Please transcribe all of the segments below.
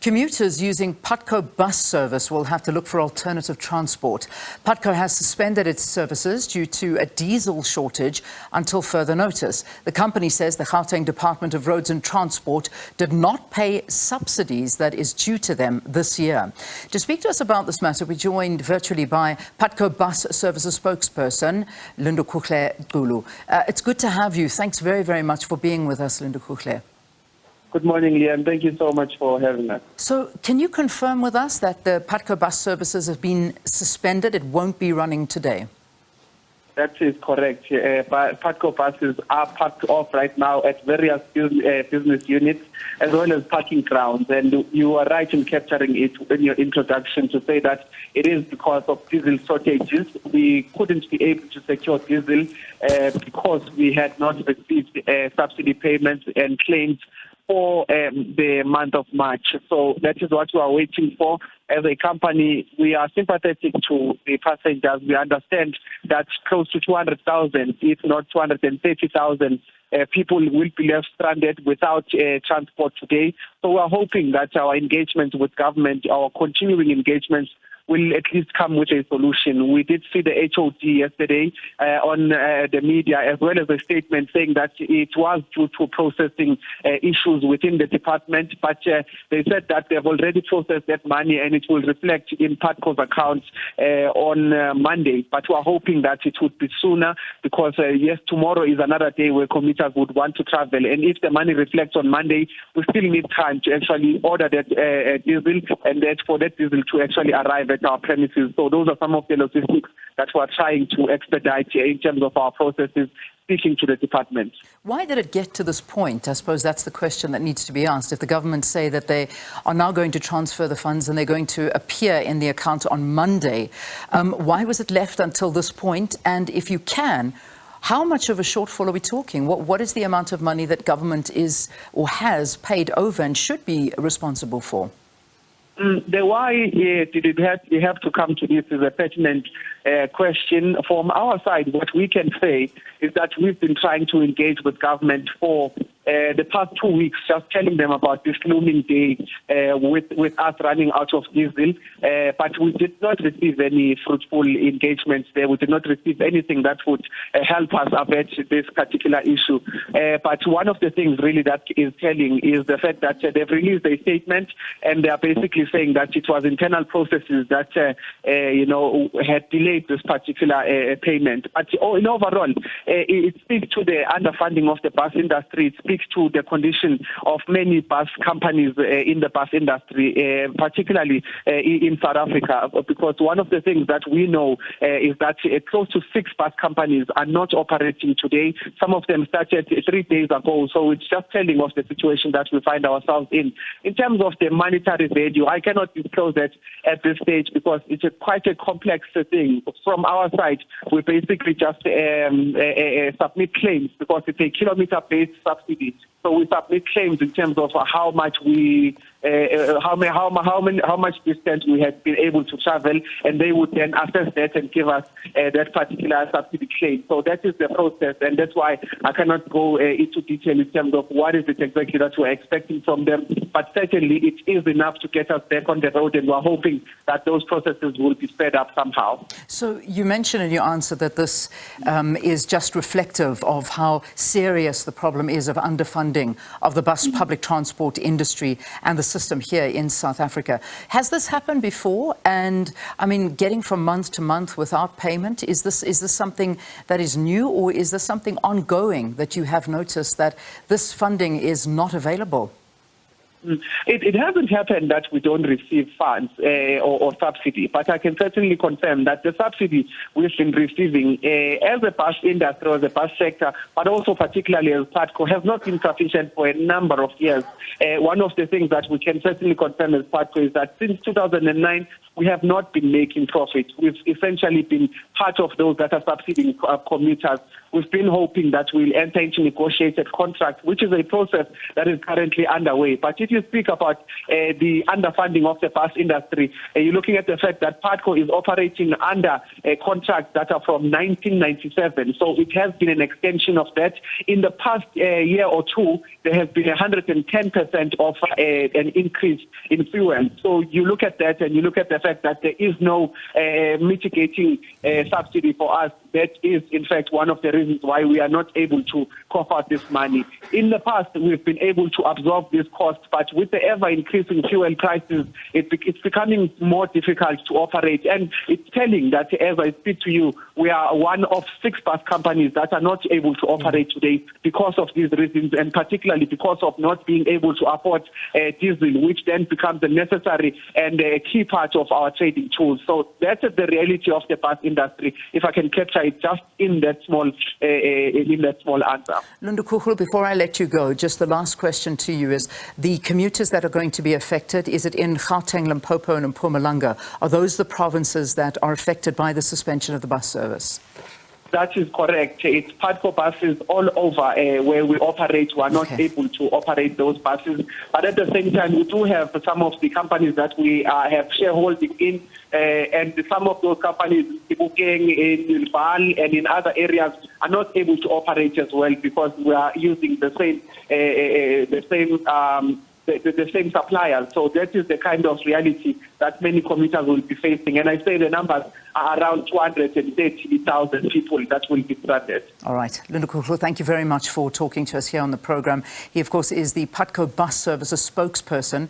Commuters using Putco bus service will have to look for alternative transport. Putco has suspended its services due to a diesel shortage until further notice. The company says the Gauteng Department of Roads and Transport did not pay subsidies that is due to them this year. To speak to us about this matter, we're joined virtually by Putco bus services spokesperson, Lindokuhle Xulu. It's good to have you. Thanks very, very much for being with us, Lindokuhle. Good morning, Liam. Thank you so much for having us. So, can you confirm with us that the Putco bus services have been suspended? It won't be running today? That is correct. Putco buses are parked off right now at various business units as well as parking grounds. And you are right in capturing it in your introduction to say that it is because of diesel shortages. We couldn't be able to secure diesel because we had not received subsidy payments and claims for the month of March. So that is what we are waiting for. As a company, we are sympathetic to the passengers. We understand that close to 200,000, if not 230,000, people will be left stranded without transport today. So we are hoping that our engagement with government, our continuing engagements, will at least come with a solution. We did see the HOD yesterday on the media, as well as a statement saying that it was due to processing issues within the department, but they said that they've already processed that money and it will reflect in Putco's accounts on Monday. But we're hoping that it would be sooner because, yes, tomorrow is another day where commuters would want to travel. And if the money reflects on Monday, we still need time to actually order that diesel and that for that diesel to actually arrive at our premises. So those are some of the logistics that we're trying to expedite in terms of our processes, speaking to the department. Why did it get to this point? I suppose that's the question that needs to be asked. If the government say that they are now going to transfer the funds and they're going to appear in the account on Monday, why was it left until this point? And if you can, how much of a shortfall are we talking? What is the amount of money that government is or has paid over and should be responsible for? The why did it have to come to this is a pertinent question. From our side, what we can say is that we've been trying to engage with government for the past 2 weeks, just telling them about this looming day with us running out of diesel. But we did not receive any fruitful engagements there. We did not receive anything that would help us avert this particular issue. But one of the things really that is telling is the fact that they've released a statement and they are basically saying that it was internal processes that, had delayed this particular payment. But in overall, it speaks to the underfunding of the bus industry. It speaks to the condition of many bus companies in the bus industry, particularly in South Africa, because one of the things that we know is that close to 6 bus companies are not operating today. Some of them started 3 days ago, so it's just telling us the situation that we find ourselves in. In terms of the monetary value, I cannot disclose that at this stage because it's quite a complex thing. From our side, we basically just submit claims because it's a kilometer-based subsidy. So we submit claims in terms of how much how much distance we have been able to travel, and they would then assess that and give us that particular subsidy claim. So that is the process, and that's why I cannot go into detail in terms of what is it exactly that we're expecting from them. But certainly it is enough to get us back on the road, and we're hoping that those processes will be sped up somehow. So you mentioned in your answer that this is just reflective of how serious the problem is of underfunding of the bus public transport industry and the system here in South Africa. Has this happened before? And I mean, getting from month to month without payment, is this something that is new, or is this something ongoing that you have noticed that this funding is not available? It hasn't happened that we don't receive funds or subsidy, but I can certainly confirm that the subsidy we've been receiving as a bus industry or the bus sector, but also particularly as Putco, has not been sufficient for a number of years. One of the things that we can certainly confirm as Putco is that since 2009, we have not been making profit. We've essentially been part of those that are subsidizing commuters. We've been hoping that we'll enter into negotiated contracts, which is a process that is currently underway. But it if you speak about the underfunding of the bus industry, you're looking at the fact that Putco is operating under contracts that are from 1997. So it has been an extension of that. In the past year or two, there has been 110% of an increase in fuel. So you look at that and you look at the fact that there is no mitigating subsidy for us. That is, in fact, one of the reasons why we are not able to cough out this money. In the past, we've been able to absorb these costs, but with the ever-increasing fuel prices, it's becoming more difficult to operate. And it's telling that, as I speak to you, we are one of 6 bus companies that are not able to operate today because of these reasons, and particularly because of not being able to afford diesel, which then becomes a necessary and a key part of our trading tools. So that's the reality of the bus industry, if I can capture it just in that small answer. Lindokuhle, before I let you go, just the last question to you is, the commuters that are going to be affected, is it in Gauteng, Limpopo and Mpumalanga? Are those the provinces that are affected by the suspension of the bus service? That is correct. It's Putco buses all over where we operate. We are not able to operate those buses. But at the same time, we do have some of the companies that we have shareholding in, and some of those companies, Gauteng, in Val and in other areas, are not able to operate as well because we are using the same suppliers. So that is the kind of reality that many commuters will be facing. And I say the numbers are around 230,000 people that will be stranded. All right. Lindokuhle, thank you very much for talking to us here on the program. He, of course, is the Putco bus services spokesperson.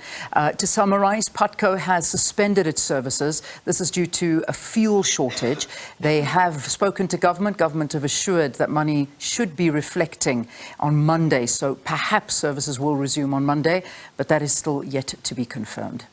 To summarize, Putco has suspended its services. This is due to a fuel shortage. They have spoken to government. Government have assured that money should be reflecting on Monday. So perhaps services will resume on Monday, but that is still yet to be confirmed.